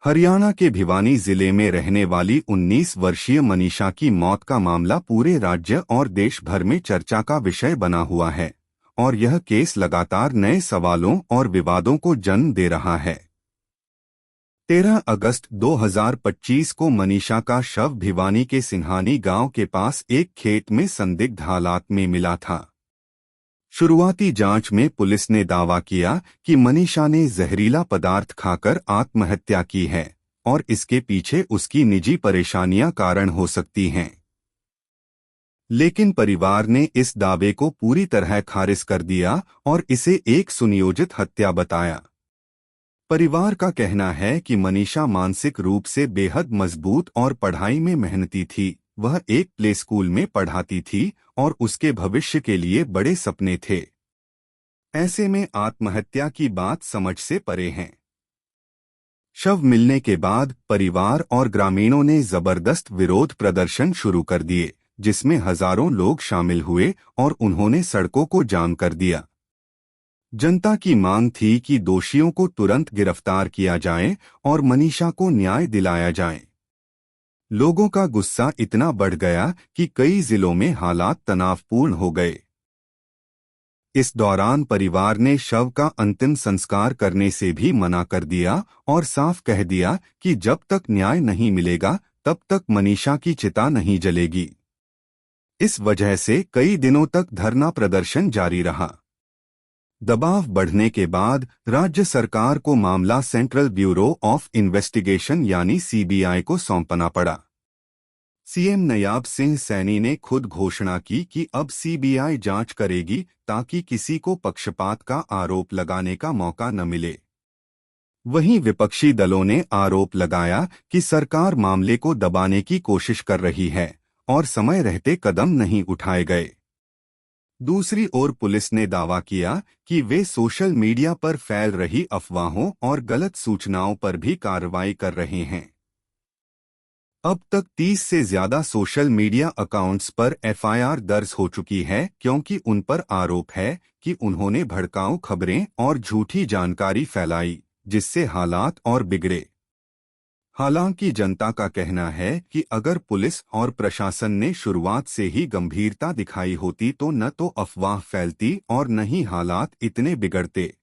हरियाणा के भिवानी जिले में रहने वाली 19 वर्षीय मनीषा की मौत का मामला पूरे राज्य और देश भर में चर्चा का विषय बना हुआ है और यह केस लगातार नए सवालों और विवादों को जन्म दे रहा है। 13 अगस्त 2025 को मनीषा का शव भिवानी के सिंहानी गांव के पास एक खेत में संदिग्ध हालात में मिला था। शुरुआती जांच में पुलिस ने दावा किया कि मनीषा ने जहरीला पदार्थ खाकर आत्महत्या की है और इसके पीछे उसकी निजी परेशानियां कारण हो सकती हैं। लेकिन परिवार ने इस दावे को पूरी तरह खारिज कर दिया और इसे एक सुनियोजित हत्या बताया। परिवार का कहना है कि मनीषा मानसिक रूप से बेहद मजबूत और पढ़ाई में मेहनती थी। वह एक प्ले स्कूल में पढ़ाती थी और उसके भविष्य के लिए बड़े सपने थे। ऐसे में आत्महत्या की बात समझ से परे है। शव मिलने के बाद परिवार और ग्रामीणों ने जबरदस्त विरोध प्रदर्शन शुरू कर दिए, जिसमें हजारों लोग शामिल हुए और उन्होंने सड़कों को जाम कर दिया। जनता की मांग थी कि दोषियों को तुरंत गिरफ्तार किया जाए और मनीषा को न्याय दिलाया जाए। लोगों का गुस्सा इतना बढ़ गया कि कई जिलों में हालात तनावपूर्ण हो गए। इस दौरान परिवार ने शव का अंतिम संस्कार करने से भी मना कर दिया और साफ कह दिया कि जब तक न्याय नहीं मिलेगा तब तक मनीषा की चिता नहीं जलेगी। इस वजह से कई दिनों तक धरना प्रदर्शन जारी रहा। दबाव बढ़ने के बाद राज्य सरकार को मामला सेंट्रल ब्यूरो ऑफ इन्वेस्टिगेशन यानी सीबीआई को सौंपना पड़ा। सीएम नयाब सिंह सैनी ने खुद घोषणा की कि अब सीबीआई जांच करेगी ताकि किसी को पक्षपात का आरोप लगाने का मौका न मिले। वहीं विपक्षी दलों ने आरोप लगाया कि सरकार मामले को दबाने की कोशिश कर रही है और समय रहते कदम नहीं उठाए गए। दूसरी ओर पुलिस ने दावा किया कि वे सोशल मीडिया पर फैल रही अफवाहों और गलत सूचनाओं पर भी कार्रवाई कर रहे हैं। अब तक 30 से ज्यादा सोशल मीडिया अकाउंट्स पर एफआईआर दर्ज हो चुकी है क्योंकि उन पर आरोप है कि उन्होंने भड़काऊ खबरें और झूठी जानकारी फैलाई, जिससे हालात और बिगड़े। हालांकि जनता का कहना है कि अगर पुलिस और प्रशासन ने शुरुआत से ही गंभीरता दिखाई होती तो न तो अफवाह फैलती और न ही हालात इतने बिगड़ते।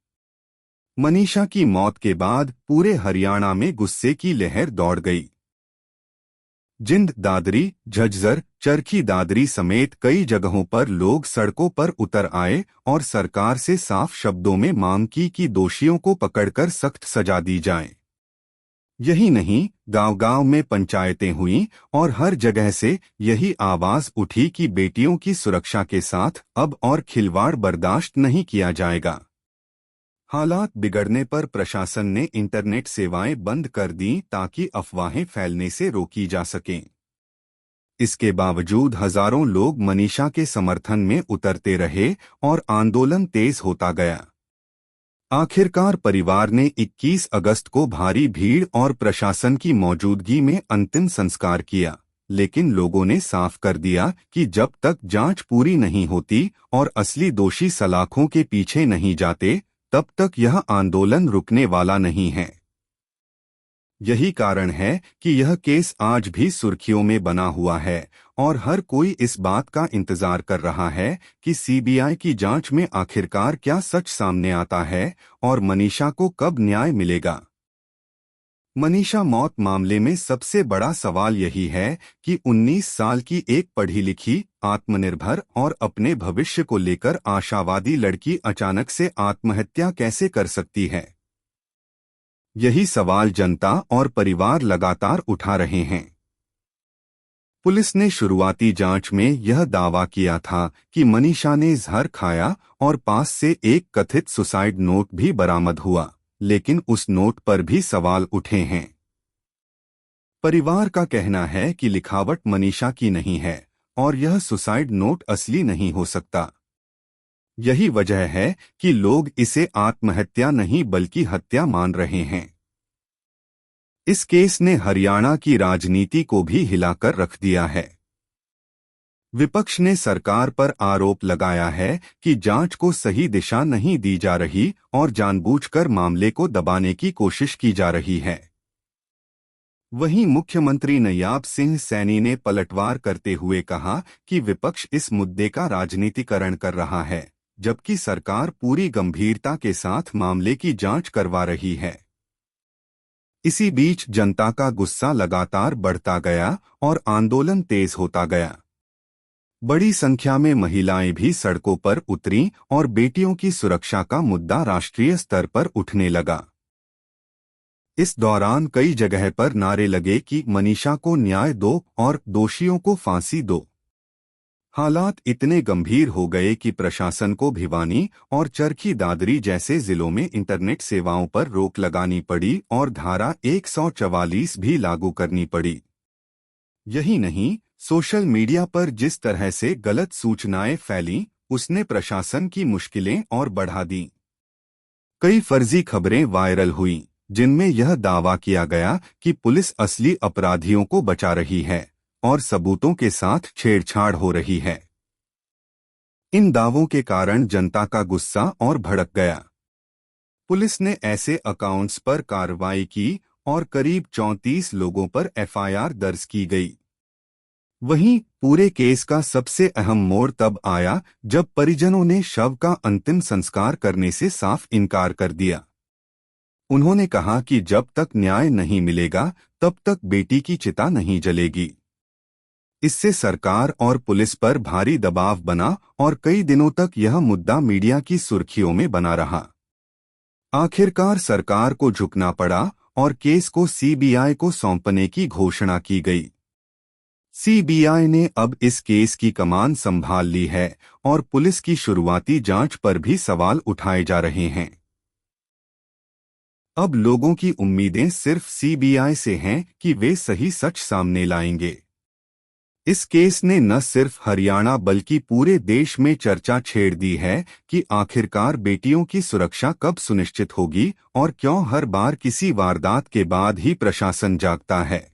मनीषा की मौत के बाद पूरे हरियाणा में गुस्से की लहर दौड़ गई। जिंद, दादरी, झज्जर, चरखी दादरी समेत कई जगहों पर लोग सड़कों पर उतर आए और सरकार से साफ शब्दों में मांग की कि दोषियों को पकड़कर सख्त सजा दी जाए। यही नहीं, गांव-गांव में पंचायतें हुईं और हर जगह से यही आवाज उठी कि बेटियों की सुरक्षा के साथ अब और खिलवाड़ बर्दाश्त नहीं किया जाएगा। हालात बिगड़ने पर प्रशासन ने इंटरनेट सेवाएं बंद कर दी ताकि अफवाहें फैलने से रोकी जा सकें। इसके बावजूद हजारों लोग मनीषा के समर्थन में उतरते रहे और आंदोलन तेज होता गया। आखिरकार परिवार ने 21 अगस्त को भारी भीड़ और प्रशासन की मौजूदगी में अंतिम संस्कार किया, लेकिन लोगों ने साफ कर दिया कि जब तक जांच पूरी नहीं होती और असली दोषी सलाखों के पीछे नहीं जाते, तब तक यह आंदोलन रुकने वाला नहीं है। यही कारण है कि यह केस आज भी सुर्खियों में बना हुआ है और हर कोई इस बात का इंतजार कर रहा है कि सीबीआई की जांच में आखिरकार क्या सच सामने आता है और मनीषा को कब न्याय मिलेगा। मनीषा मौत मामले में सबसे बड़ा सवाल यही है कि 19 साल की एक पढ़ी लिखी, आत्मनिर्भर और अपने भविष्य को लेकर आशावादी लड़की अचानक से आत्महत्या कैसे कर सकती है। यही सवाल जनता और परिवार लगातार उठा रहे हैं। पुलिस ने शुरुआती जांच में यह दावा किया था कि मनीषा ने जहर खाया और पास से एक कथित सुसाइड नोट भी बरामद हुआ, लेकिन उस नोट पर भी सवाल उठे हैं। परिवार का कहना है कि लिखावट मनीषा की नहीं है और यह सुसाइड नोट असली नहीं हो सकता। यही वजह है कि लोग इसे आत्महत्या नहीं बल्कि हत्या मान रहे हैं। इस केस ने हरियाणा की राजनीति को भी हिलाकर रख दिया है। विपक्ष ने सरकार पर आरोप लगाया है कि जांच को सही दिशा नहीं दी जा रही और जानबूझकर मामले को दबाने की कोशिश की जा रही है। वहीं मुख्यमंत्री नयाब सिंह सैनी ने पलटवार करते हुए कहा कि विपक्ष इस मुद्दे का राजनीतिकरण कर रहा है, जबकि सरकार पूरी गंभीरता के साथ मामले की जांच करवा रही है। इसी बीच जनता का गुस्सा लगातार बढ़ता गया और आंदोलन तेज होता गया। बड़ी संख्या में महिलाएं भी सड़कों पर उतरीं और बेटियों की सुरक्षा का मुद्दा राष्ट्रीय स्तर पर उठने लगा। इस दौरान कई जगह पर नारे लगे कि मनीषा को न्याय दो और दोषियों को फांसी दो। हालात इतने गंभीर हो गए कि प्रशासन को भिवानी और चरखी दादरी जैसे जिलों में इंटरनेट सेवाओं पर रोक लगानी पड़ी और धारा 144 भी लागू करनी पड़ी। यही नहीं, सोशल मीडिया पर जिस तरह से गलत सूचनाएं फैलीं, उसने प्रशासन की मुश्किलें और बढ़ा दी। कई फर्जी खबरें वायरल हुईं, जिनमें यह दावा किया गया कि पुलिस असली अपराधियों को बचा रही है और सबूतों के साथ छेड़छाड़ हो रही है। इन दावों के कारण जनता का गुस्सा और भड़क गया। पुलिस ने ऐसे अकाउंट्स पर कार्रवाई की और करीब 34 लोगों पर एफआईआर दर्ज की गई। वहीं पूरे केस का सबसे अहम मोड़ तब आया जब परिजनों ने शव का अंतिम संस्कार करने से साफ इनकार कर दिया। उन्होंने कहा कि जब तक न्याय नहीं मिलेगा तब तक बेटी की चिता नहीं जलेगी। इससे सरकार और पुलिस पर भारी दबाव बना और कई दिनों तक यह मुद्दा मीडिया की सुर्खियों में बना रहा। आखिरकार सरकार को झुकना पड़ा और केस को सीबीआई को सौंपने की घोषणा की गई। सीबीआई ने अब इस केस की कमान संभाल ली है और पुलिस की शुरुआती जांच पर भी सवाल उठाए जा रहे हैं। अब लोगों की उम्मीदें सिर्फ सीबीआई से हैं कि वे सही सच सामने लाएंगे। इस केस ने न सिर्फ हरियाणा बल्कि पूरे देश में चर्चा छेड़ दी है कि आखिरकार बेटियों की सुरक्षा कब सुनिश्चित होगी और क्यों हर बार किसी वारदात के बाद ही प्रशासन जागता है।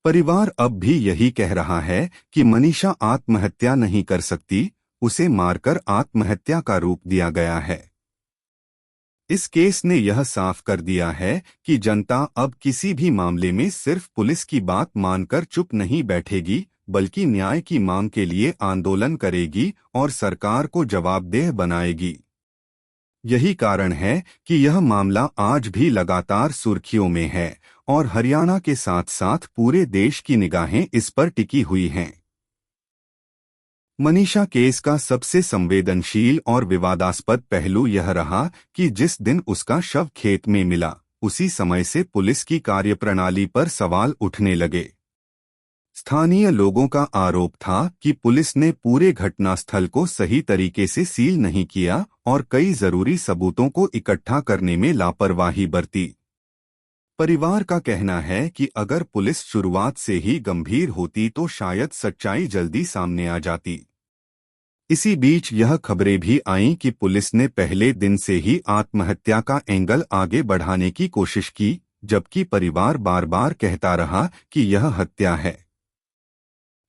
परिवार अब भी यही कह रहा है कि मनीषा आत्महत्या नहीं कर सकती, उसे मारकर आत्महत्या का रूप दिया गया है। इस केस ने यह साफ कर दिया है कि जनता अब किसी भी मामले में सिर्फ पुलिस की बात मानकर चुप नहीं बैठेगी, बल्कि न्याय की मांग के लिए आंदोलन करेगी और सरकार को जवाबदेह बनाएगी। यही कारण है कि यह मामला आज भी लगातार सुर्खियों में है और हरियाणा के साथ साथ पूरे देश की निगाहें इस पर टिकी हुई हैं। मनीषा केस का सबसे संवेदनशील और विवादास्पद पहलू यह रहा कि जिस दिन उसका शव खेत में मिला, उसी समय से पुलिस की कार्यप्रणाली पर सवाल उठने लगे। स्थानीय लोगों का आरोप था कि पुलिस ने पूरे घटनास्थल को सही तरीके से सील नहीं किया और कई जरूरी सबूतों को इकट्ठा करने में लापरवाही बरती। परिवार का कहना है कि अगर पुलिस शुरुआत से ही गंभीर होती तो शायद सच्चाई जल्दी सामने आ जाती। इसी बीच यह खबरें भी आईं कि पुलिस ने पहले दिन से ही आत्महत्या का एंगल आगे बढ़ाने की कोशिश की, जबकि परिवार बार बार कहता रहा कि यह हत्या है।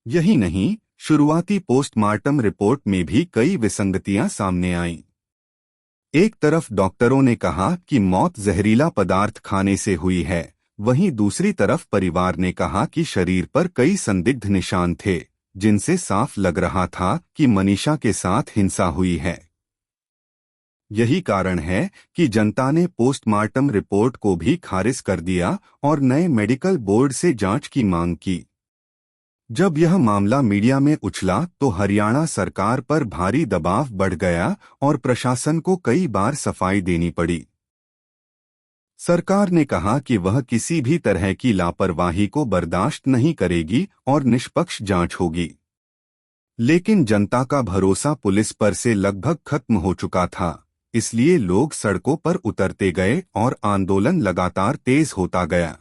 यही नहीं, शुरुआती पोस्टमार्टम रिपोर्ट में भी कई विसंगतियां सामने आईं। एक तरफ डॉक्टरों ने कहा कि मौत जहरीला पदार्थ खाने से हुई है, वहीं दूसरी तरफ परिवार ने कहा कि शरीर पर कई संदिग्ध निशान थे, जिनसे साफ लग रहा था कि मनीषा के साथ हिंसा हुई है। यही कारण है कि जनता ने पोस्टमार्टम रिपोर्ट को भी खारिज कर दिया और नए मेडिकल बोर्ड से जांच की मांग की। जब यह मामला मीडिया में उछला तो हरियाणा सरकार पर भारी दबाव बढ़ गया और प्रशासन को कई बार सफाई देनी पड़ी। सरकार ने कहा कि वह किसी भी तरह की लापरवाही को बर्दाश्त नहीं करेगी और निष्पक्ष जांच होगी। लेकिन जनता का भरोसा पुलिस पर से लगभग खत्म हो चुका था, इसलिए लोग सड़कों पर उतरते गए और आंदोलन लगातार तेज होता गया।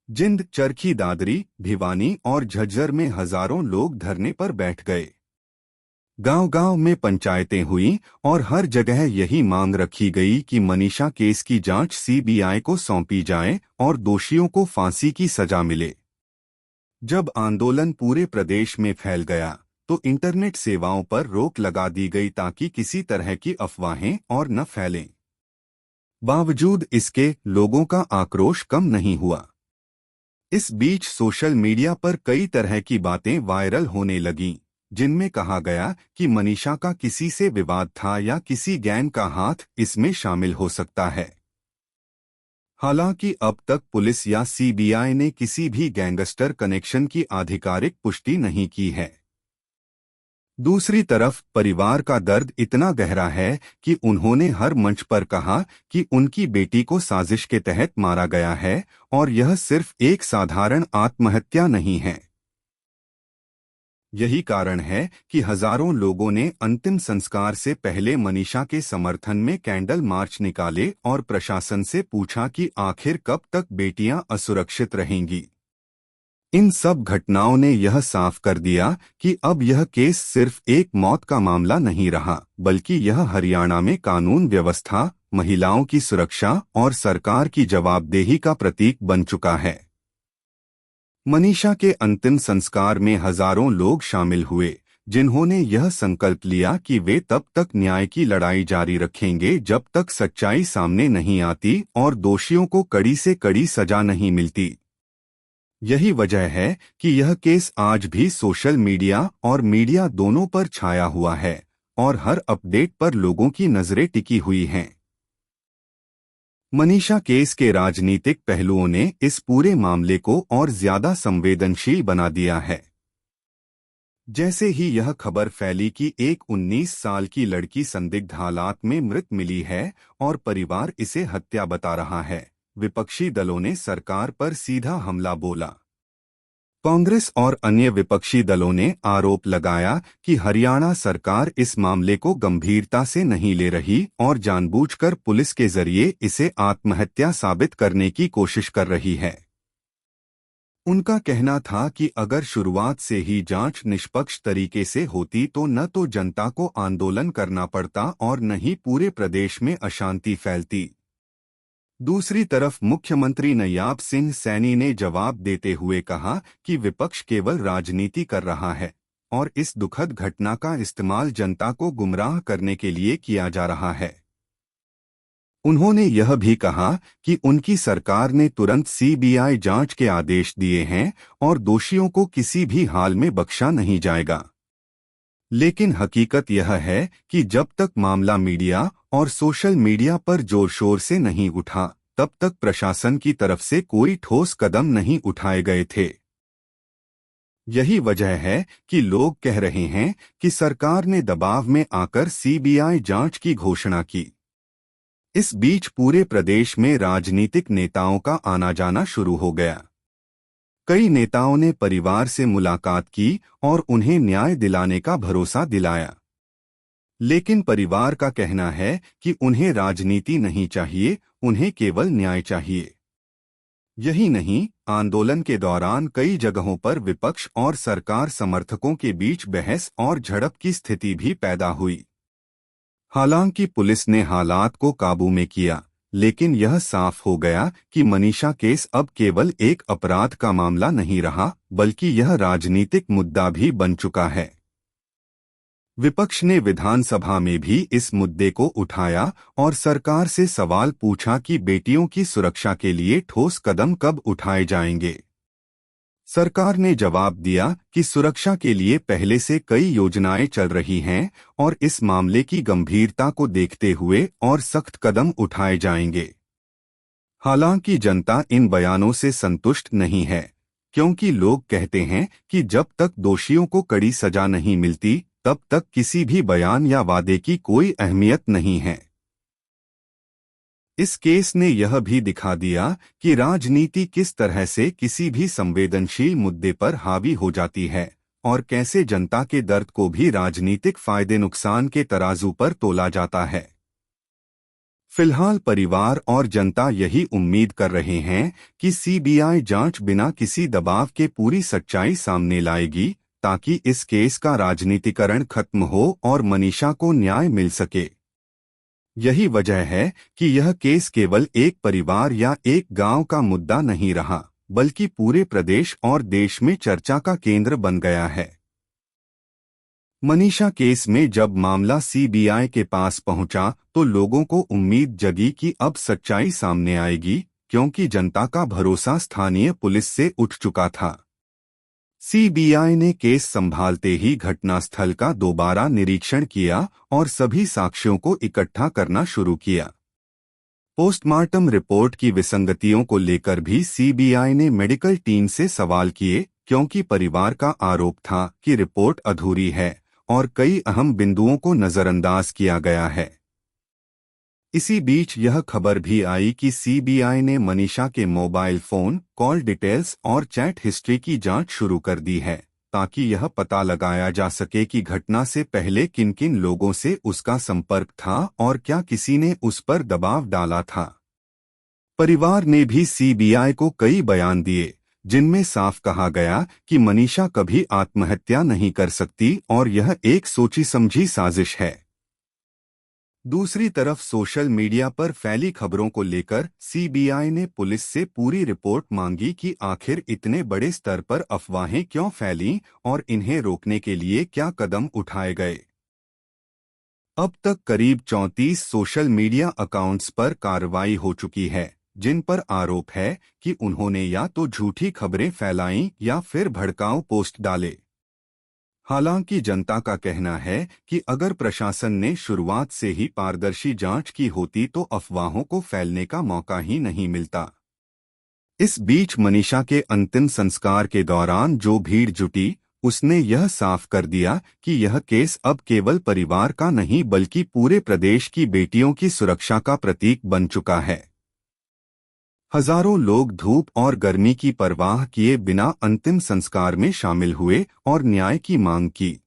जिंद, चरखी दादरी, भिवानी और झज्जर में हजारों लोग धरने पर बैठ गए। गांव-गांव में पंचायतें हुईं और हर जगह यही मांग रखी गई कि मनीषा केस की जांच सीबीआई को सौंपी जाए और दोषियों को फांसी की सजा मिले। जब आंदोलन पूरे प्रदेश में फैल गया तो इंटरनेट सेवाओं पर रोक लगा दी गई ताकि किसी तरह की अफवाहें और न फैलें। बावजूद इसके लोगों का आक्रोश कम नहीं हुआ। इस बीच सोशल मीडिया पर कई तरह की बातें वायरल होने लगीं, जिनमें कहा गया कि मनीषा का किसी से विवाद था या किसी गैंग का हाथ इसमें शामिल हो सकता है। हालांकि अब तक पुलिस या सीबीआई ने किसी भी गैंगस्टर कनेक्शन की आधिकारिक पुष्टि नहीं की है। दूसरी तरफ परिवार का दर्द इतना गहरा है कि उन्होंने हर मंच पर कहा कि उनकी बेटी को साजिश के तहत मारा गया है और यह सिर्फ एक साधारण आत्महत्या नहीं है। यही कारण है कि हजारों लोगों ने अंतिम संस्कार से पहले मनीषा के समर्थन में कैंडल मार्च निकाले और प्रशासन से पूछा कि आखिर कब तक बेटियां असुरक्षित रहेंगी। इन सब घटनाओं ने यह साफ कर दिया कि अब यह केस सिर्फ एक मौत का मामला नहीं रहा, बल्कि यह हरियाणा में कानून व्यवस्था, महिलाओं की सुरक्षा और सरकार की जवाबदेही का प्रतीक बन चुका है। मनीषा के अंतिम संस्कार में हजारों लोग शामिल हुए, जिन्होंने यह संकल्प लिया कि वे तब तक न्याय की लड़ाई जारी रखेंगे जब तक सच्चाई सामने नहीं आती और दोषियों को कड़ी से कड़ी सजा नहीं मिलती। यही वजह है कि यह केस आज भी सोशल मीडिया और मीडिया दोनों पर छाया हुआ है और हर अपडेट पर लोगों की नजरें टिकी हुई हैं। मनीषा केस के राजनीतिक पहलुओं ने इस पूरे मामले को और ज्यादा संवेदनशील बना दिया है। जैसे ही यह खबर फैली कि एक 19 साल की लड़की संदिग्ध हालात में मृत मिली है और परिवार इसे हत्या बता रहा है, विपक्षी दलों ने सरकार पर सीधा हमला बोला। कांग्रेस और अन्य विपक्षी दलों ने आरोप लगाया कि हरियाणा सरकार इस मामले को गंभीरता से नहीं ले रही और जानबूझकर पुलिस के जरिए इसे आत्महत्या साबित करने की कोशिश कर रही है। उनका कहना था कि अगर शुरुआत से ही जांच निष्पक्ष तरीके से होती तो न तो जनता को आंदोलन करना पड़ता और न ही पूरे प्रदेश में अशांति फैलती। दूसरी तरफ मुख्यमंत्री नयाब सिंह सैनी ने जवाब देते हुए कहा कि विपक्ष केवल राजनीति कर रहा है और इस दुखद घटना का इस्तेमाल जनता को गुमराह करने के लिए किया जा रहा है। उन्होंने यह भी कहा कि उनकी सरकार ने तुरंत सीबीआई जांच के आदेश दिए हैं और दोषियों को किसी भी हाल में बख्शा नहीं जाएगा। लेकिन हकीकत यह है कि जब तक मामला मीडिया और सोशल मीडिया पर जोर शोर से नहीं उठा, तब तक प्रशासन की तरफ से कोई ठोस कदम नहीं उठाए गए थे। यही वजह है कि लोग कह रहे हैं कि सरकार ने दबाव में आकर सीबीआई जांच की घोषणा की। इस बीच पूरे प्रदेश में राजनीतिक नेताओं का आना जाना शुरू हो गया। कई नेताओं ने परिवार से मुलाकात की और उन्हें न्याय दिलाने का भरोसा दिलाया। लेकिन परिवार का कहना है कि उन्हें राजनीति नहीं चाहिए, उन्हें केवल न्याय चाहिए। यही नहीं, आंदोलन के दौरान कई जगहों पर विपक्ष और सरकार समर्थकों के बीच बहस और झड़प की स्थिति भी पैदा हुई। हालांकि पुलिस ने हालात को काबू में किया, लेकिन यह साफ हो गया कि मनीषा केस अब केवल एक अपराध का मामला नहीं रहा, बल्कि यह राजनीतिक मुद्दा भी बन चुका है। विपक्ष ने विधानसभा में भी इस मुद्दे को उठाया और सरकार से सवाल पूछा कि बेटियों की सुरक्षा के लिए ठोस कदम कब उठाए जाएंगे। सरकार ने जवाब दिया कि सुरक्षा के लिए पहले से कई योजनाएं चल रही हैं और इस मामले की गंभीरता को देखते हुए और सख्त कदम उठाए जाएंगे। हालांकि जनता इन बयानों से संतुष्ट नहीं है, क्योंकि लोग कहते हैं कि जब तक दोषियों को कड़ी सजा नहीं मिलती, तब तक किसी भी बयान या वादे की कोई अहमियत नहीं है। इस केस ने यह भी दिखा दिया कि राजनीति किस तरह से किसी भी संवेदनशील मुद्दे पर हावी हो जाती है और कैसे जनता के दर्द को भी राजनीतिक फायदे नुकसान के तराजू पर तोला जाता है। फिलहाल परिवार और जनता यही उम्मीद कर रहे हैं कि सीबीआई जांच बिना किसी दबाव के पूरी सच्चाई सामने लाएगी, ताकि इस केस का राजनीतिकरण खत्म हो और मनीषा को न्याय मिल सके। यही वजह है कि यह केस केवल एक परिवार या एक गांव का मुद्दा नहीं रहा, बल्कि पूरे प्रदेश और देश में चर्चा का केंद्र बन गया है। मनीषा केस में जब मामला सीबीआई के पास पहुंचा तो लोगों को उम्मीद जगी कि अब सच्चाई सामने आएगी, क्योंकि जनता का भरोसा स्थानीय पुलिस से उठ चुका था। सीबीआई ने केस संभालते ही घटनास्थल का दोबारा निरीक्षण किया और सभी साक्ष्यों को इकट्ठा करना शुरू किया। पोस्टमार्टम रिपोर्ट की विसंगतियों को लेकर भी सीबीआई ने मेडिकल टीम से सवाल किए, क्योंकि परिवार का आरोप था कि रिपोर्ट अधूरी है और कई अहम बिंदुओं को नजरअंदाज किया गया है। इसी बीच यह खबर भी आई कि सीबीआई ने मनीषा के मोबाइल फोन कॉल डिटेल्स और चैट हिस्ट्री की जांच शुरू कर दी है, ताकि यह पता लगाया जा सके कि घटना से पहले किन किन लोगों से उसका संपर्क था और क्या किसी ने उस पर दबाव डाला था। परिवार ने भी सीबीआई को कई बयान दिए, जिनमें साफ कहा गया कि मनीषा कभी आत्महत्या नहीं कर सकती और यह एक सोची समझी साजिश है। दूसरी तरफ सोशल मीडिया पर फैली खबरों को लेकर सीबीआई ने पुलिस से पूरी रिपोर्ट मांगी कि आखिर इतने बड़े स्तर पर अफवाहें क्यों फैलीं और इन्हें रोकने के लिए क्या कदम उठाए गए। अब तक करीब 34 सोशल मीडिया अकाउंट्स पर कार्रवाई हो चुकी है, जिन पर आरोप है कि उन्होंने या तो झूठी खबरें फैलाईं या फिर भड़काऊ पोस्ट डाले। हालांकि जनता का कहना है कि अगर प्रशासन ने शुरुआत से ही पारदर्शी जांच की होती तो अफवाहों को फैलने का मौका ही नहीं मिलता। इस बीच मनीषा के अंतिम संस्कार के दौरान जो भीड़ जुटी, उसने यह साफ कर दिया कि यह केस अब केवल परिवार का नहीं बल्कि पूरे प्रदेश की बेटियों की सुरक्षा का प्रतीक बन चुका है। हजारों लोग धूप और गर्मी की परवाह किए बिना अंतिम संस्कार में शामिल हुए और न्याय की मांग की।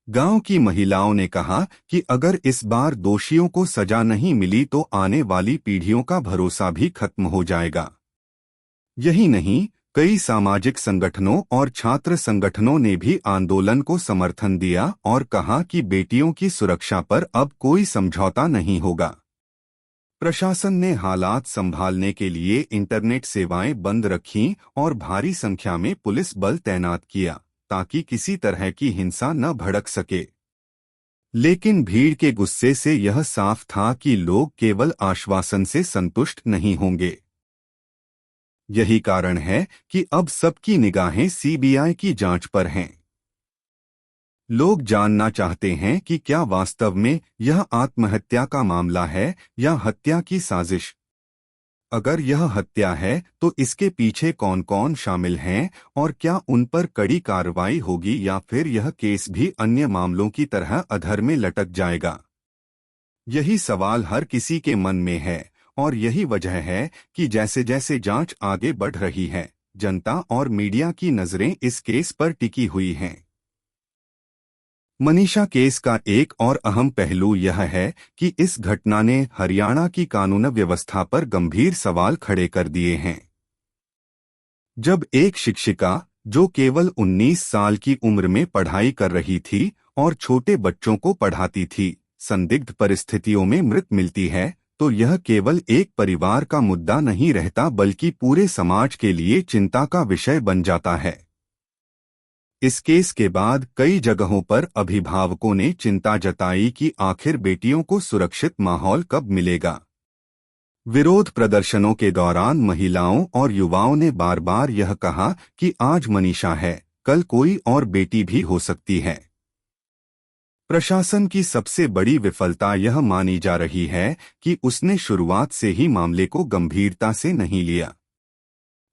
गांव की महिलाओं ने कहा कि अगर इस बार दोषियों को सजा नहीं मिली तो आने वाली पीढ़ियों का भरोसा भी खत्म हो जाएगा। यही नहीं, कई सामाजिक संगठनों और छात्र संगठनों ने भी आंदोलन को समर्थन दिया और कहा कि बेटियों की सुरक्षा पर अब कोई समझौता नहीं होगा। प्रशासन ने हालात संभालने के लिए इंटरनेट सेवाएं बंद रखीं और भारी संख्या में पुलिस बल तैनात किया, ताकि किसी तरह की हिंसा न भड़क सके। लेकिन भीड़ के गुस्से से यह साफ था कि लोग केवल आश्वासन से संतुष्ट नहीं होंगे। यही कारण है कि अब सबकी निगाहें सीबीआई की जांच पर हैं। लोग जानना चाहते हैं कि क्या वास्तव में यह आत्महत्या का मामला है या हत्या की साजिश। अगर यह हत्या है तो इसके पीछे कौन कौन शामिल हैं और क्या उन पर कड़ी कार्रवाई होगी या फिर यह केस भी अन्य मामलों की तरह अधर में लटक जाएगा। यही सवाल हर किसी के मन में है और यही वजह है कि जैसे जैसे जांच आगे बढ़ रही है, जनता और मीडिया की नजरें इस केस पर टिकी हुई हैं। मनीषा केस का एक और अहम पहलू यह है कि इस घटना ने हरियाणा की कानून व्यवस्था पर गंभीर सवाल खड़े कर दिए हैं। जब एक शिक्षिका जो केवल 19 साल की उम्र में पढ़ाई कर रही थी और छोटे बच्चों को पढ़ाती थी, संदिग्ध परिस्थितियों में मृत मिलती है, तो यह केवल एक परिवार का मुद्दा नहीं रहता बल्कि पूरे समाज के लिए चिंता का विषय बन जाता है। इस केस के बाद कई जगहों पर अभिभावकों ने चिंता जताई कि आखिर बेटियों को सुरक्षित माहौल कब मिलेगा। विरोध प्रदर्शनों के दौरान महिलाओं और युवाओं ने बार बार यह कहा कि आज मनीषा है, कल कोई और बेटी भी हो सकती है। प्रशासन की सबसे बड़ी विफलता यह मानी जा रही है कि उसने शुरुआत से ही मामले को गंभीरता से नहीं लिया।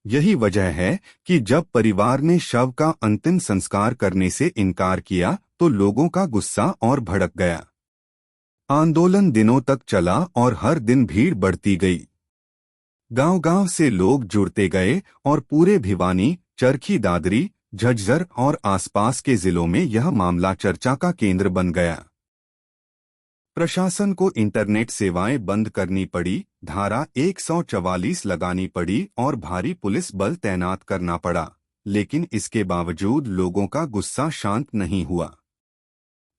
यही वजह है कि जब परिवार ने शव का अंतिम संस्कार करने से इनकार किया तो लोगों का गुस्सा और भड़क गया। आंदोलन दिनों तक चला और हर दिन भीड़ बढ़ती गई। गांव-गांव से लोग जुड़ते गए और पूरे भिवानी, चरखी दादरी, झज्जर और आसपास के जिलों में यह मामला चर्चा का केंद्र बन गया। प्रशासन को इंटरनेट सेवाएं बंद करनी पड़ी, धारा 144 लगानी पड़ी और भारी पुलिस बल तैनात करना पड़ा, लेकिन इसके बावजूद लोगों का गुस्सा शांत नहीं हुआ।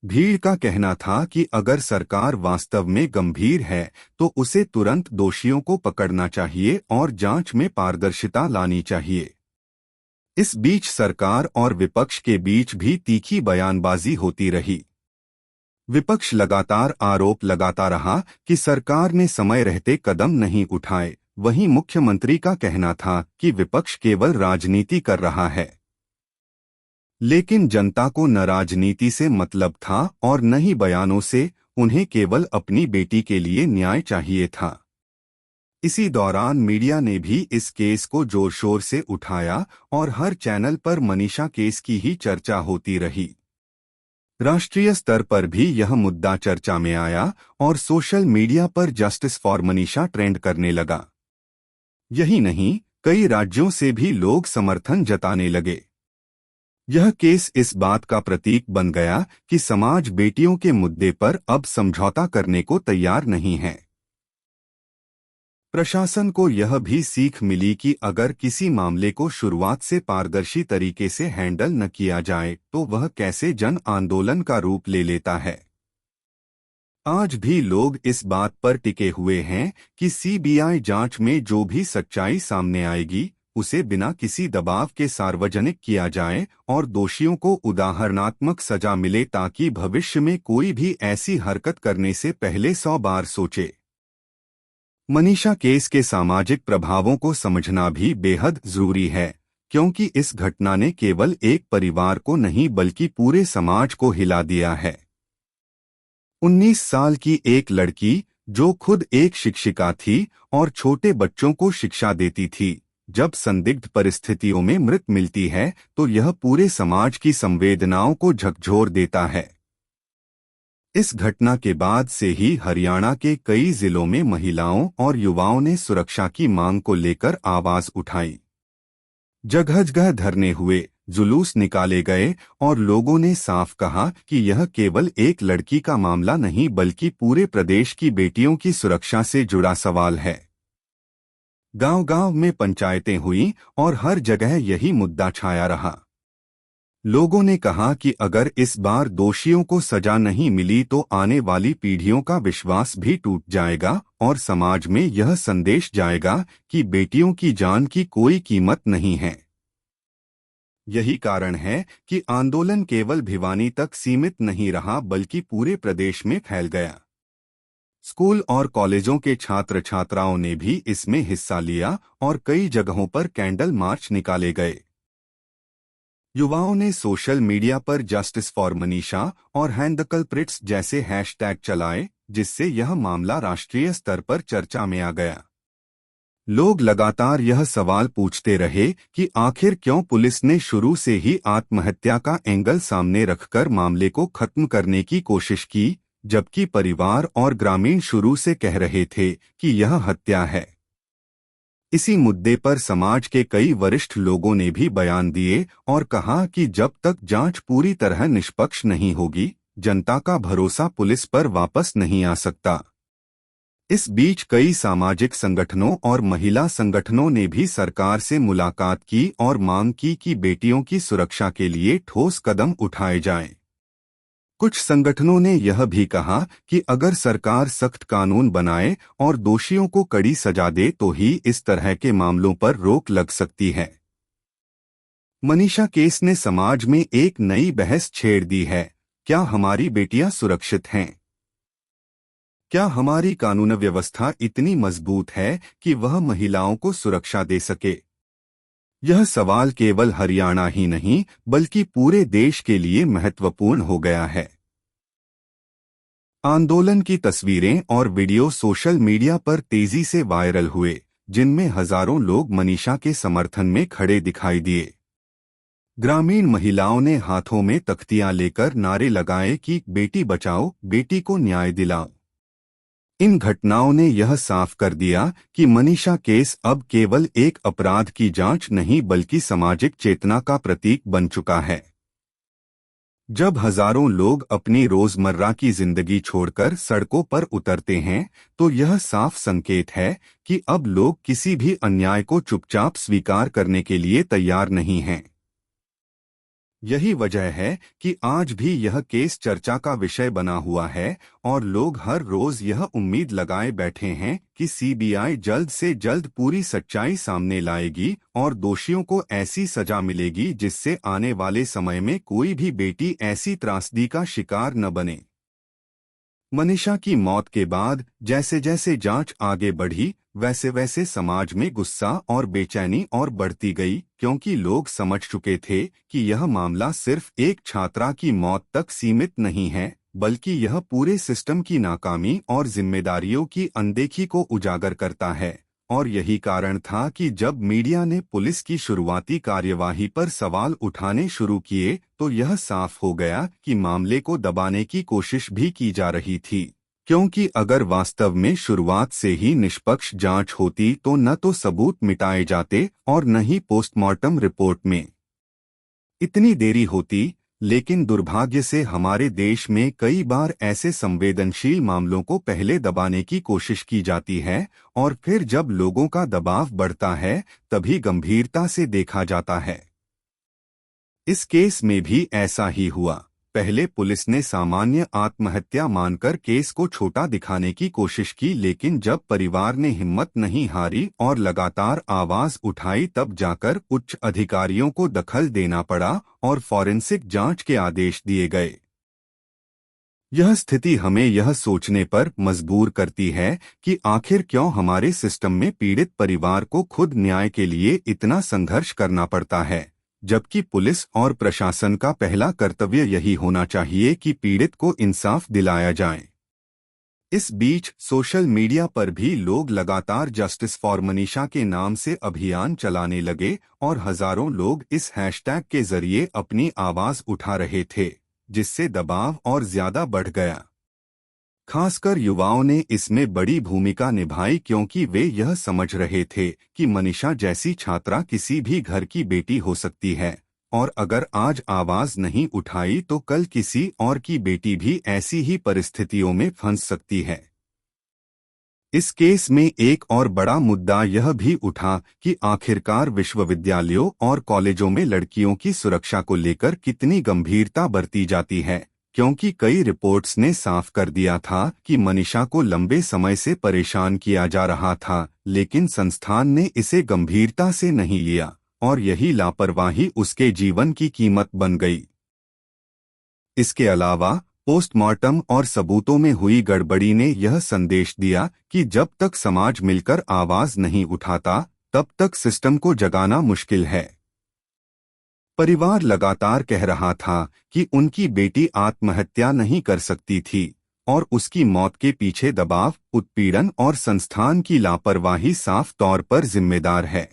भीड़ का कहना था कि अगर सरकार वास्तव में गंभीर है तो उसे तुरंत दोषियों को पकड़ना चाहिए और जांच में पारदर्शिता लानी चाहिए। इस बीच सरकार और विपक्ष के बीच भी तीखी बयानबाजी होती रही। विपक्ष लगातार आरोप लगाता रहा कि सरकार ने समय रहते कदम नहीं उठाए, वहीं मुख्यमंत्री का कहना था कि विपक्ष केवल राजनीति कर रहा है। लेकिन जनता को न राजनीति से मतलब था और न ही बयानों से, उन्हें केवल अपनी बेटी के लिए न्याय चाहिए था। इसी दौरान मीडिया ने भी इस केस को जोर शोर से उठाया और हर चैनल पर मनीषा केस की ही चर्चा होती रही। राष्ट्रीय स्तर पर भी यह मुद्दा चर्चा में आया और सोशल मीडिया पर जस्टिस फॉर मनीषा ट्रेंड करने लगा। यही नहीं, कई राज्यों से भी लोग समर्थन जताने लगे। यह केस इस बात का प्रतीक बन गया कि समाज बेटियों के मुद्दे पर अब समझौता करने को तैयार नहीं है। प्रशासन को यह भी सीख मिली कि अगर किसी मामले को शुरुआत से पारदर्शी तरीके से हैंडल न किया जाए तो वह कैसे जन आंदोलन का रूप ले लेता है। आज भी लोग इस बात पर टिके हुए हैं कि सीबीआई जांच में जो भी सच्चाई सामने आएगी उसे बिना किसी दबाव के सार्वजनिक किया जाए और दोषियों को उदाहरणात्मक सजा मिले ताकि भविष्य में कोई भी ऐसी हरकत करने से पहले 100 बार सोचे। मनीषा केस के सामाजिक प्रभावों को समझना भी बेहद जरूरी है, क्योंकि इस घटना ने केवल एक परिवार को नहीं बल्कि पूरे समाज को हिला दिया है। 19 साल की एक लड़की जो खुद एक शिक्षिका थी और छोटे बच्चों को शिक्षा देती थी, जब संदिग्ध परिस्थितियों में मृत मिलती है तो यह पूरे समाज की संवेदनाओं को झकझोर देता है। इस घटना के बाद से ही हरियाणा के कई जिलों में महिलाओं और युवाओं ने सुरक्षा की मांग को लेकर आवाज उठाई। जगह जगह धरने हुए, जुलूस निकाले गए और लोगों ने साफ कहा कि यह केवल एक लड़की का मामला नहीं बल्कि पूरे प्रदेश की बेटियों की सुरक्षा से जुड़ा सवाल है। गांव-गांव में पंचायतें हुई और हर जगह यही मुद्दा छाया रहा। लोगों ने कहा कि अगर इस बार दोषियों को सजा नहीं मिली तो आने वाली पीढ़ियों का विश्वास भी टूट जाएगा और समाज में यह संदेश जाएगा कि बेटियों की जान की कोई कीमत नहीं है। यही कारण है कि आंदोलन केवल भिवानी तक सीमित नहीं रहा बल्कि पूरे प्रदेश में फैल गया। स्कूल और कॉलेजों के छात्र छात्राओं ने भी इसमें हिस्सा लिया और कई जगहों पर कैंडल मार्च निकाले गए। युवाओं ने सोशल मीडिया पर जस्टिस फॉर मनीषा और हैंड द कल्प्रिट्स जैसे हैशटैग चलाए, जिससे यह मामला राष्ट्रीय स्तर पर चर्चा में आ गया। लोग लगातार यह सवाल पूछते रहे कि आखिर क्यों पुलिस ने शुरू से ही आत्महत्या का एंगल सामने रखकर मामले को खत्म करने की कोशिश की, जबकि परिवार और ग्रामीण शुरू से कह रहे थे कि यह हत्या है। इसी मुद्दे पर समाज के कई वरिष्ठ लोगों ने भी बयान दिए और कहा कि जब तक जांच पूरी तरह निष्पक्ष नहीं होगी, जनता का भरोसा पुलिस पर वापस नहीं आ सकता। इस बीच कई सामाजिक संगठनों और महिला संगठनों ने भी सरकार से मुलाकात की और मांग की कि बेटियों की सुरक्षा के लिए ठोस कदम उठाए जाएं। कुछ संगठनों ने यह भी कहा कि अगर सरकार सख्त कानून बनाए और दोषियों को कड़ी सजा दे तो ही इस तरह के मामलों पर रोक लग सकती है। मनीषा केस ने समाज में एक नई बहस छेड़ दी है। क्या हमारी बेटियां सुरक्षित हैं? क्या हमारी कानून व्यवस्था इतनी मजबूत है कि वह महिलाओं को सुरक्षा दे सके? यह सवाल केवल हरियाणा ही नहीं बल्कि पूरे देश के लिए महत्वपूर्ण हो गया है। आंदोलन की तस्वीरें और वीडियो सोशल मीडिया पर तेजी से वायरल हुए, जिनमें हजारों लोग मनीषा के समर्थन में खड़े दिखाई दिए। ग्रामीण महिलाओं ने हाथों में तख्तियां लेकर नारे लगाए कि बेटी बचाओ, बेटी को न्याय दिलाओ। इन घटनाओं ने यह साफ कर दिया कि मनीषा केस अब केवल एक अपराध की जांच नहीं बल्कि सामाजिक चेतना का प्रतीक बन चुका है। जब हजारों लोग अपनी रोजमर्रा की जिंदगी छोड़कर सड़कों पर उतरते हैं तो यह साफ संकेत है कि अब लोग किसी भी अन्याय को चुपचाप स्वीकार करने के लिए तैयार नहीं हैं। यही वजह है कि आज भी यह केस चर्चा का विषय बना हुआ है और लोग हर रोज यह उम्मीद लगाए बैठे हैं कि सीबीआई जल्द से जल्द पूरी सच्चाई सामने लाएगी और दोषियों को ऐसी सजा मिलेगी जिससे आने वाले समय में कोई भी बेटी ऐसी त्रासदी का शिकार न बने। मनीषा की मौत के बाद जैसे जैसे जांच आगे बढ़ी, वैसे वैसे समाज में गुस्सा और बेचैनी और बढ़ती गई, क्योंकि लोग समझ चुके थे कि यह मामला सिर्फ एक छात्रा की मौत तक सीमित नहीं है, बल्कि यह पूरे सिस्टम की नाकामी और जिम्मेदारियों की अनदेखी को उजागर करता है। और यही कारण था कि जब मीडिया ने पुलिस की शुरुआती कार्यवाही पर सवाल उठाने शुरू किए, तो यह साफ हो गया कि मामले को दबाने की कोशिश भी की जा रही थी। क्योंकि अगर वास्तव में शुरुआत से ही निष्पक्ष जांच होती तो न तो सबूत मिटाए जाते और न ही पोस्टमार्टम रिपोर्ट में इतनी देरी होती। लेकिन दुर्भाग्य से हमारे देश में कई बार ऐसे संवेदनशील मामलों को पहले दबाने की कोशिश की जाती है, और फिर जब लोगों का दबाव बढ़ता है तभी गंभीरता से देखा जाता है। इस केस में भी ऐसा ही हुआ। पहले पुलिस ने सामान्य आत्महत्या मानकर केस को छोटा दिखाने की कोशिश की, लेकिन जब परिवार ने हिम्मत नहीं हारी और लगातार आवाज उठाई, तब जाकर उच्च अधिकारियों को दखल देना पड़ा और फॉरेंसिक जांच के आदेश दिए गए। यह स्थिति हमें यह सोचने पर मजबूर करती है कि आखिर क्यों हमारे सिस्टम में पीड़ित परिवार को खुद न्याय के लिए इतना संघर्ष करना पड़ता है, जबकि पुलिस और प्रशासन का पहला कर्तव्य यही होना चाहिए कि पीड़ित को इंसाफ दिलाया जाए। इस बीच सोशल मीडिया पर भी लोग लगातार जस्टिस फॉर मनीषा के नाम से अभियान चलाने लगे और हजारों लोग इस हैशटैग के जरिए अपनी आवाज उठा रहे थे, जिससे दबाव और ज्यादा बढ़ गया। खासकर युवाओं ने इसमें बड़ी भूमिका निभाई, क्योंकि वे यह समझ रहे थे कि मनीषा जैसी छात्रा किसी भी घर की बेटी हो सकती है, और अगर आज आवाज नहीं उठाई तो कल किसी और की बेटी भी ऐसी ही परिस्थितियों में फंस सकती है। इस केस में एक और बड़ा मुद्दा यह भी उठा कि आखिरकार विश्वविद्यालयों और कॉलेजों में लड़कियों की सुरक्षा को लेकर कितनी गंभीरता बरती जाती है, क्योंकि कई रिपोर्ट्स ने साफ कर दिया था कि मनीषा को लंबे समय से परेशान किया जा रहा था, लेकिन संस्थान ने इसे गंभीरता से नहीं लिया और यही लापरवाही उसके जीवन की कीमत बन गई। इसके अलावा पोस्टमार्टम और सबूतों में हुई गड़बड़ी ने यह संदेश दिया कि जब तक समाज मिलकर आवाज नहीं उठाता, तब तक सिस्टम को जगाना मुश्किल है। परिवार लगातार कह रहा था कि उनकी बेटी आत्महत्या नहीं कर सकती थी और उसकी मौत के पीछे दबाव, उत्पीड़न और संस्थान की लापरवाही साफ तौर पर जिम्मेदार है।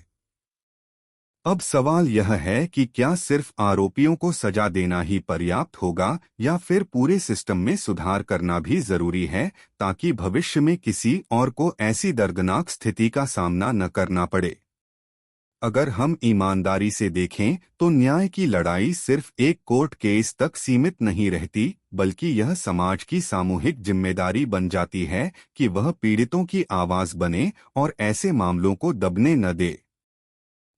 अब सवाल यह है कि क्या सिर्फ आरोपियों को सजा देना ही पर्याप्त होगा या फिर पूरे सिस्टम में सुधार करना भी जरूरी है, ताकि भविष्य में किसी और को ऐसी दर्दनाक स्थिति का सामना न करना पड़े। अगर हम ईमानदारी से देखें तो न्याय की लड़ाई सिर्फ एक कोर्ट केस तक सीमित नहीं रहती, बल्कि यह समाज की सामूहिक जिम्मेदारी बन जाती है कि वह पीड़ितों की आवाज बने और ऐसे मामलों को दबने न दे।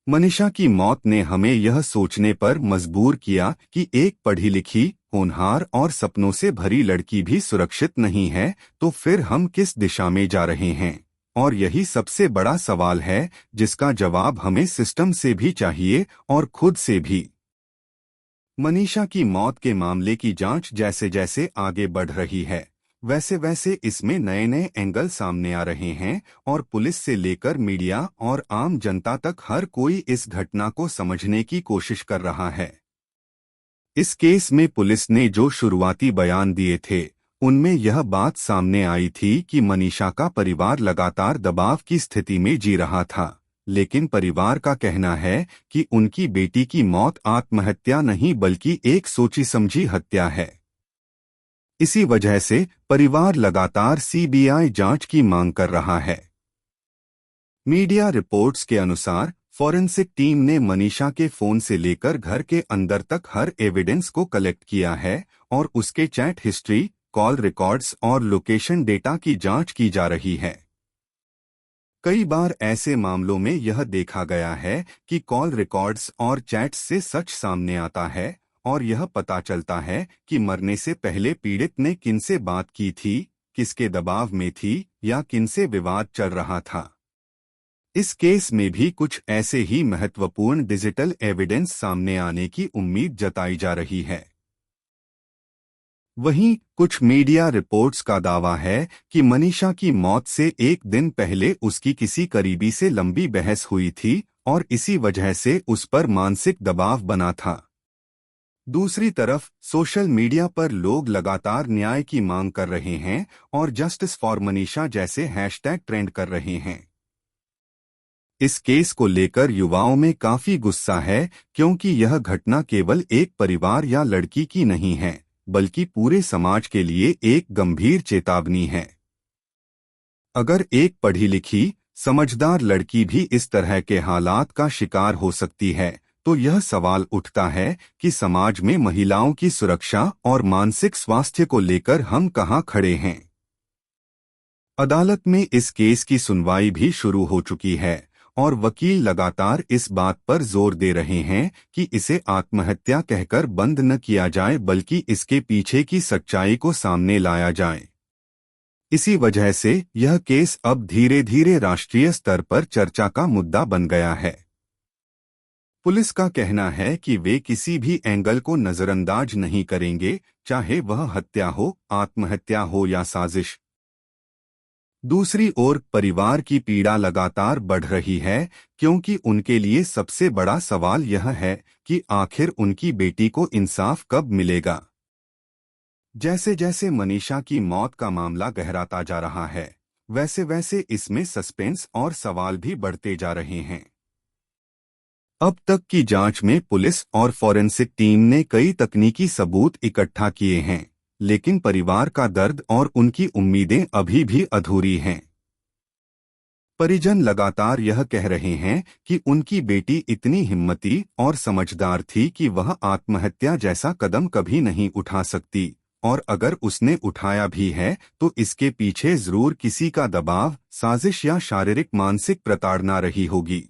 मनीषा की मौत ने हमें यह सोचने पर मजबूर किया कि एक पढ़ी लिखी, होनहार और सपनों से भरी लड़की भी सुरक्षित नहीं है, तो फिर हम किस दिशा में जा रहे हैं? और यही सबसे बड़ा सवाल है जिसका जवाब हमें सिस्टम से भी चाहिए और खुद से भी। मनीषा की मौत के मामले की जांच जैसे जैसे आगे बढ़ रही है, वैसे वैसे इसमें नए नए एंगल सामने आ रहे हैं और पुलिस से लेकर मीडिया और आम जनता तक हर कोई इस घटना को समझने की कोशिश कर रहा है। इस केस में पुलिस ने जो शुरुआती बयान दिए थे, उनमें यह बात सामने आई थी कि मनीषा का परिवार लगातार दबाव की स्थिति में जी रहा था, लेकिन परिवार का कहना है कि उनकी बेटी की मौत आत्महत्या नहीं बल्कि एक सोची समझी हत्या है। इसी वजह से परिवार लगातार सीबीआई जांच की मांग कर रहा है। मीडिया रिपोर्ट्स के अनुसार फॉरेंसिक टीम ने मनीषा के फोन से लेकर घर के अंदर तक हर एविडेंस को कलेक्ट किया है और उसके चैट हिस्ट्री, कॉल रिकॉर्ड्स और लोकेशन डेटा की जांच की जा रही है। कई बार ऐसे मामलों में यह देखा गया है कि कॉल रिकॉर्ड्स और चैट्स से सच सामने आता है और यह पता चलता है कि मरने से पहले पीड़ित ने किनसे बात की थी, किसके दबाव में थी या किनसे विवाद चल रहा था। इस केस में भी कुछ ऐसे ही महत्वपूर्ण डिजिटल एविडेंस सामने आने की उम्मीद जताई जा रही है। वहीं कुछ मीडिया रिपोर्ट्स का दावा है कि मनीषा की मौत से एक दिन पहले उसकी किसी करीबी से लंबी बहस हुई थी और इसी वजह से उस पर मानसिक दबाव बना था। दूसरी तरफ सोशल मीडिया पर लोग लगातार न्याय की मांग कर रहे हैं और जस्टिस फॉर मनीषा जैसे हैशटैग ट्रेंड कर रहे हैं। इस केस को लेकर युवाओं में काफी गुस्सा है, क्योंकि यह घटना केवल एक परिवार या लड़की की नहीं है, बल्कि पूरे समाज के लिए एक गंभीर चेतावनी है। अगर एक पढ़ी लिखी, समझदार लड़की भी इस तरह के हालात का शिकार हो सकती है, तो यह सवाल उठता है कि समाज में महिलाओं की सुरक्षा और मानसिक स्वास्थ्य को लेकर हम कहां खड़े हैं। अदालत में इस केस की सुनवाई भी शुरू हो चुकी है और वकील लगातार इस बात पर जोर दे रहे हैं कि इसे आत्महत्या कहकर बंद न किया जाए, बल्कि इसके पीछे की सच्चाई को सामने लाया जाए। इसी वजह से यह केस अब धीरे धीरे राष्ट्रीय स्तर पर चर्चा का मुद्दा बन गया है। पुलिस का कहना है कि वे किसी भी एंगल को नजरअंदाज नहीं करेंगे, चाहे वह हत्या हो, आत्महत्या हो या साजिश। दूसरी ओर परिवार की पीड़ा लगातार बढ़ रही है, क्योंकि उनके लिए सबसे बड़ा सवाल यह है कि आखिर उनकी बेटी को इंसाफ कब मिलेगा। जैसे जैसे मनीषा की मौत का मामला गहराता जा रहा है, वैसे वैसे इसमें सस्पेंस और सवाल भी बढ़ते जा रहे हैं। अब तक की जांच में पुलिस और फॉरेंसिक टीम ने कई तकनीकी सबूत इकट्ठा किए हैं, लेकिन परिवार का दर्द और उनकी उम्मीदें अभी भी अधूरी हैं। परिजन लगातार यह कह रहे हैं कि उनकी बेटी इतनी हिम्मती और समझदार थी कि वह आत्महत्या जैसा कदम कभी नहीं उठा सकती, और अगर उसने उठाया भी है तो इसके पीछे जरूर किसी का दबाव, साजिश या शारीरिक मानसिक प्रताड़ना रही होगी।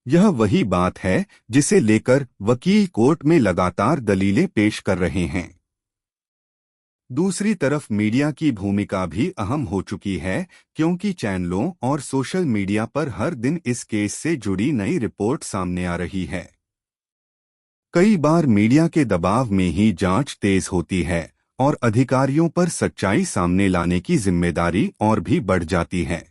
यह वही बात है जिसे लेकर वकील कोर्ट में लगातार दलीलें पेश कर रहे हैं। दूसरी तरफ मीडिया की भूमिका भी अहम हो चुकी है, क्योंकि चैनलों और सोशल मीडिया पर हर दिन इस केस से जुड़ी नई रिपोर्ट सामने आ रही है। कई बार मीडिया के दबाव में ही जांच तेज होती है और अधिकारियों पर सच्चाई सामने लाने की जिम्मेदारी और भी बढ़ जाती है।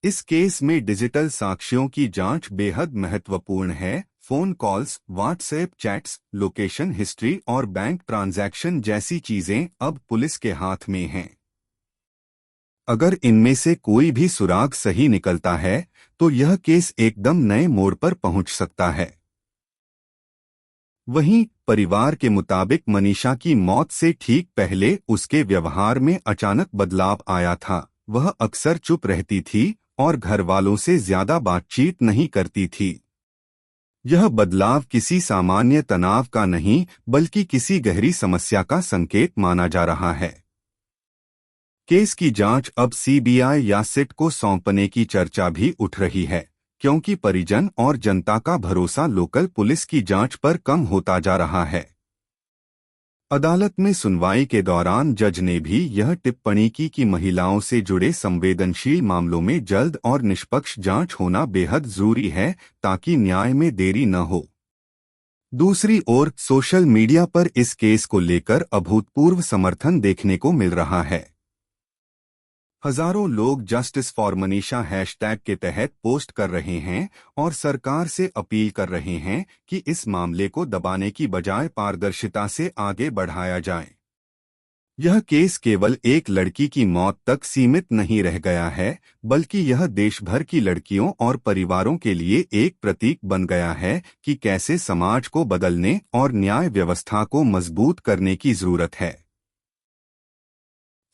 इस केस में डिजिटल साक्ष्यों की जांच बेहद महत्वपूर्ण है। Phone calls, WhatsApp chats, location history और बैंक ट्रांजैक्शन जैसी चीजें अब पुलिस के हाथ में हैं। अगर इनमें से कोई भी सुराग सही निकलता है तो यह केस एकदम नए मोड़ पर पहुंच सकता है। वहीं परिवार के मुताबिक मनीषा की मौत से ठीक पहले उसके व्यवहार में अचानक बदलाव आया था। वह अक्सर चुप रहती थी और घर वालों से ज्यादा बातचीत नहीं करती थी। यह बदलाव किसी सामान्य तनाव का नहीं, बल्कि किसी गहरी समस्या का संकेत माना जा रहा है। केस की जांच अब सीबीआई या सिट को सौंपने की चर्चा भी उठ रही है, क्योंकि परिजन और जनता का भरोसा लोकल पुलिस की जांच पर कम होता जा रहा है। अदालत में सुनवाई के दौरान जज ने भी यह टिप्पणी की कि महिलाओं से जुड़े संवेदनशील मामलों में जल्द और निष्पक्ष जांच होना बेहद जरूरी है, ताकि न्याय में देरी न हो। दूसरी ओर सोशल मीडिया पर इस केस को लेकर अभूतपूर्व समर्थन देखने को मिल रहा है। हजारों लोग जस्टिस फॉर मनीषा हैशटैग के तहत पोस्ट कर रहे हैं और सरकार से अपील कर रहे हैं कि इस मामले को दबाने की बजाय पारदर्शिता से आगे बढ़ाया जाए। यह केस केवल एक लड़की की मौत तक सीमित नहीं रह गया है, बल्कि यह देश भर की लड़कियों और परिवारों के लिए एक प्रतीक बन गया है कि कैसे समाज को बदलने और न्याय व्यवस्था को मजबूत करने की जरूरत है।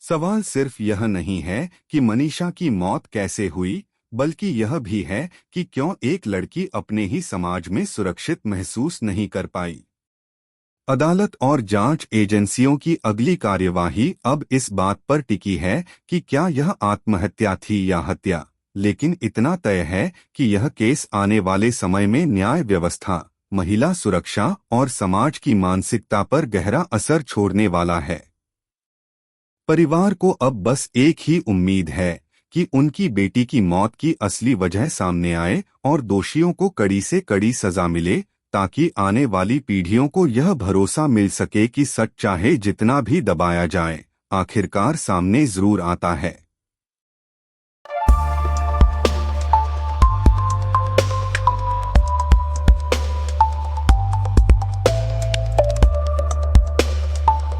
सवाल सिर्फ यह नहीं है कि मनीषा की मौत कैसे हुई, बल्कि यह भी है कि क्यों एक लड़की अपने ही समाज में सुरक्षित महसूस नहीं कर पाई। अदालत और जांच एजेंसियों की अगली कार्यवाही अब इस बात पर टिकी है कि क्या यह आत्महत्या थी या हत्या, लेकिन इतना तय है कि यह केस आने वाले समय में न्याय व्यवस्था, महिला सुरक्षा और समाज की मानसिकता पर गहरा असर छोड़ने वाला है। परिवार को अब बस एक ही उम्मीद है कि उनकी बेटी की मौत की असली वजह सामने आए और दोषियों को कड़ी से कड़ी सजा मिले, ताकि आने वाली पीढ़ियों को यह भरोसा मिल सके कि सच चाहे जितना भी दबाया जाए आखिरकार सामने जरूर आता है।